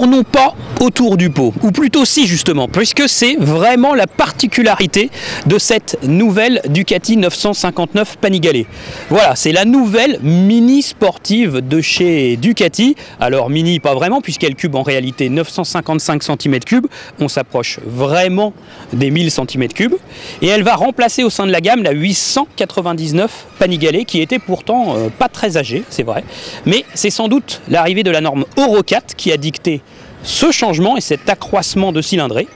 tournons pas autour du pot, ou plutôt si justement, puisque c'est vraiment la particularité de cette nouvelle Ducati 959 Panigale. Voilà, c'est la nouvelle mini sportive de chez Ducati. Alors mini pas vraiment, puisqu'elle cube en réalité 955 cm3, on s'approche vraiment des 1000 cm3, et elle va remplacer au sein de la gamme la 899 Panigale, qui était pourtant pas très âgée, c'est vrai, mais c'est sans doute l'arrivée de la norme Euro 4 qui a dicté ce changement et cet accroissement de cylindrée.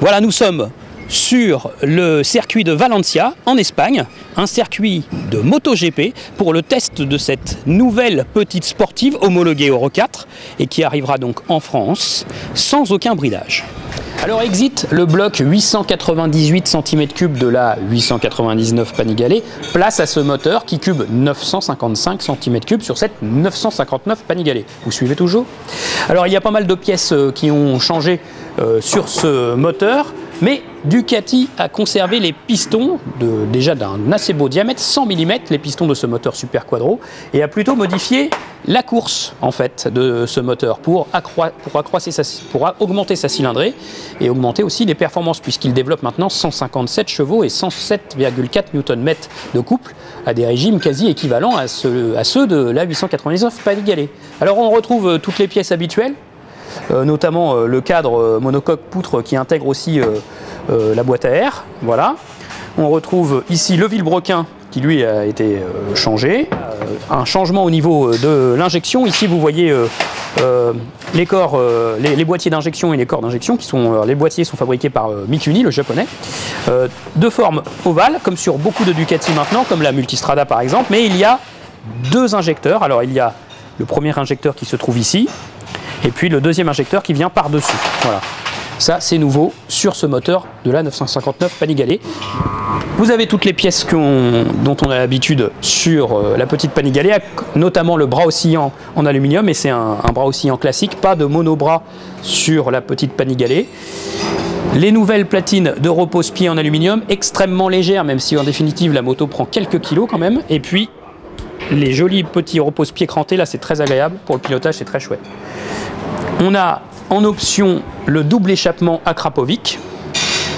Voilà, nous sommes sur le circuit de Valencia en Espagne, un circuit de MotoGP pour le test de cette nouvelle petite sportive homologuée Euro 4 et qui arrivera donc en France sans aucun bridage. Alors exit le bloc 898 cm3 de la 899 Panigale, place à ce moteur qui cube 955 cm3 sur cette 959 Panigale. Vous suivez toujours? Alors il y a pas mal de pièces qui ont changé sur ce moteur, mais Ducati a conservé les pistons déjà d'un assez beau diamètre, 100 mm, les pistons de ce moteur Super Quadro, et a plutôt modifié la course en fait de ce moteur pour augmenter sa cylindrée et augmenter aussi les performances, puisqu'il développe maintenant 157 chevaux et 107,4 Nm de couple à des régimes quasi équivalents à ceux de la 899 Panigale. Alors on retrouve toutes les pièces habituelles, notamment le cadre monocoque poutre qui intègre aussi la boîte à air. Voilà. On retrouve ici le vilebrequin qui lui a été changé. Un changement au niveau de l'injection. Ici vous voyez les corps, les boîtiers d'injection et les corps d'injection qui sont, les boîtiers sont fabriqués par Mikuni, le japonais, de forme ovale comme sur beaucoup de Ducati maintenant, comme la Multistrada par exemple, mais il y a deux injecteurs. Alors il y a le premier injecteur qui se trouve ici, et puis le deuxième injecteur qui vient par-dessus. Voilà. Ça, c'est nouveau sur ce moteur de la 959 Panigale. Vous avez toutes les pièces dont on a l'habitude sur la petite Panigale, notamment le bras oscillant en aluminium, et c'est un bras oscillant classique, pas de monobras sur la petite Panigale. Les nouvelles platines de repose-pied en aluminium, extrêmement légères, même si en définitive la moto prend quelques kilos quand même, et puis les jolis petits repose-pieds crantés, là c'est très agréable, pour le pilotage c'est très chouette. On a en option le double échappement Akrapovic,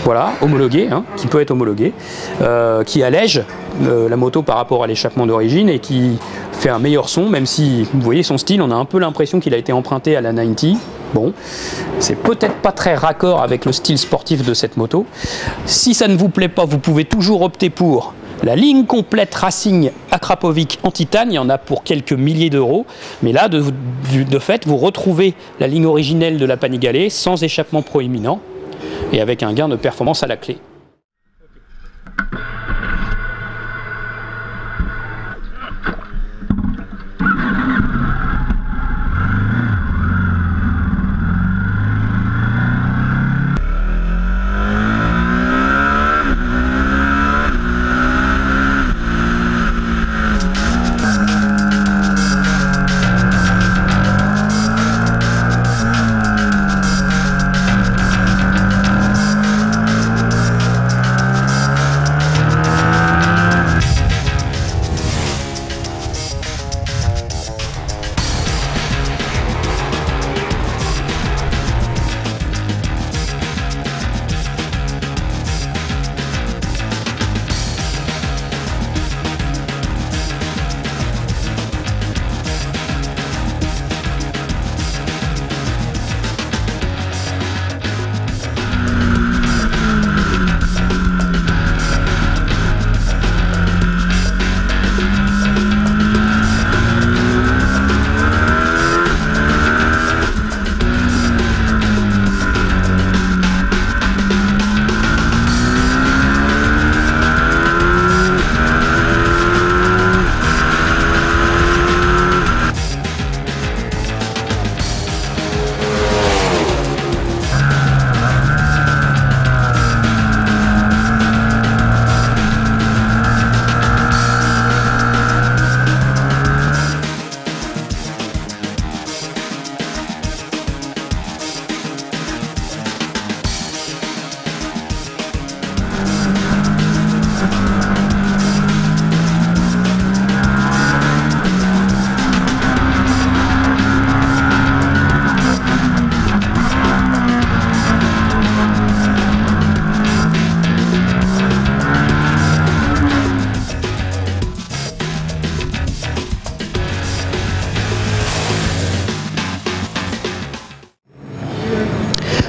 voilà, homologué, hein, qui peut être homologué, qui allège la moto par rapport à l'échappement d'origine et qui fait un meilleur son, même si vous voyez son style, on a un peu l'impression qu'il a été emprunté à la 90. Bon, c'est peut-être pas très raccord avec le style sportif de cette moto. Si ça ne vous plaît pas, vous pouvez toujours opter pour la ligne complète Racing Akrapovic en titane, il y en a pour quelques milliers d'euros, mais là, de fait, vous retrouvez la ligne originelle de la Panigale sans échappement proéminent et avec un gain de performance à la clé.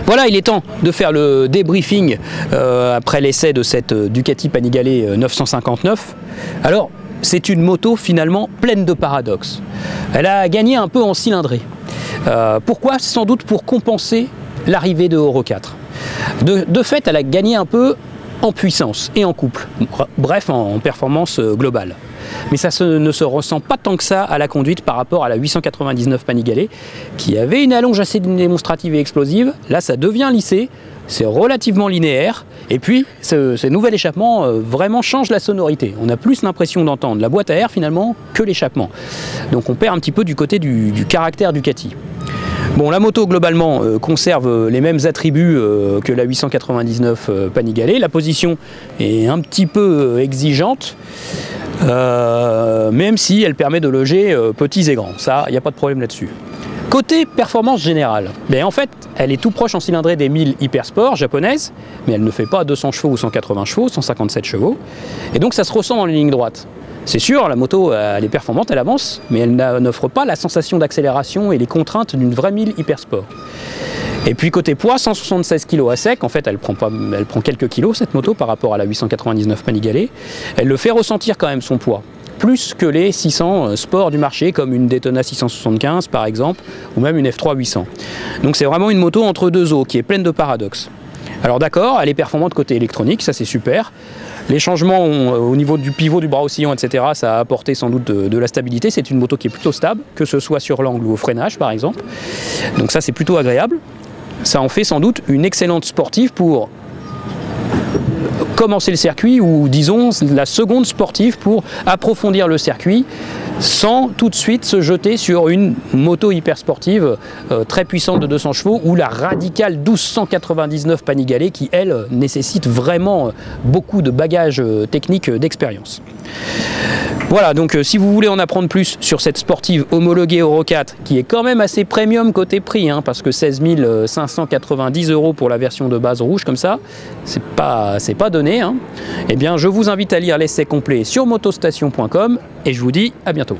Voilà, il est temps de faire le débriefing après l'essai de cette Ducati Panigale 959. Alors, c'est une moto finalement pleine de paradoxes. Elle a gagné un peu en cylindrée. Pourquoi? Sans doute pour compenser l'arrivée de Euro 4. De fait, elle a gagné un peu en puissance et en couple, bref, en performance globale. Mais ça ne se ressent pas tant que ça à la conduite par rapport à la 899 Panigale, qui avait une allonge assez démonstrative et explosive. Là, ça devient lissé, c'est relativement linéaire, et puis ce nouvel échappement vraiment change la sonorité. On a plus l'impression d'entendre la boîte à air finalement que l'échappement. Donc on perd un petit peu du côté du caractère Ducati. Bon, la moto globalement conserve les mêmes attributs que la 899 Panigale. La position est un petit peu exigeante, même si elle permet de loger petits et grands. Ça, il n'y a pas de problème là-dessus. Côté performance générale, ben en fait, elle est tout proche en cylindrée des 1000 Hypersport japonaises, mais elle ne fait pas 200 chevaux ou 180 chevaux, 157 chevaux. Et donc ça se ressent dans les lignes droites. C'est sûr, la moto, elle est performante, elle avance, mais elle n'offre pas la sensation d'accélération et les contraintes d'une vraie 1000 Hypersport. Et puis côté poids, 176 kg à sec, en fait elle prend quelques kilos cette moto par rapport à la 899 Panigale. Elle le fait ressentir quand même son poids, plus que les 600 sports du marché comme une Daytona 675 par exemple, ou même une F3 800. Donc c'est vraiment une moto entre deux eaux qui est pleine de paradoxes. Alors d'accord, elle est performante côté électronique, ça c'est super. Les changements au niveau du pivot, du bras oscillant, etc., ça a apporté sans doute de la stabilité. C'est une moto qui est plutôt stable, que ce soit sur l'angle ou au freinage par exemple. Donc ça c'est plutôt agréable. Ça en fait sans doute une excellente sportive pour commencer le circuit, ou disons la seconde sportive pour approfondir le circuit sans tout de suite se jeter sur une moto hyper sportive très puissante de 200 chevaux ou la radicale 1299 Panigale qui elle nécessite vraiment beaucoup de bagages techniques d'expérience. Voilà, donc si vous voulez en apprendre plus sur cette sportive homologuée Euro 4, qui est quand même assez premium côté prix, hein, parce que 16 590 € pour la version de base rouge comme ça, c'est pas donné, hein. Eh bien je vous invite à lire l'essai complet sur motostation.com et je vous dis à bientôt.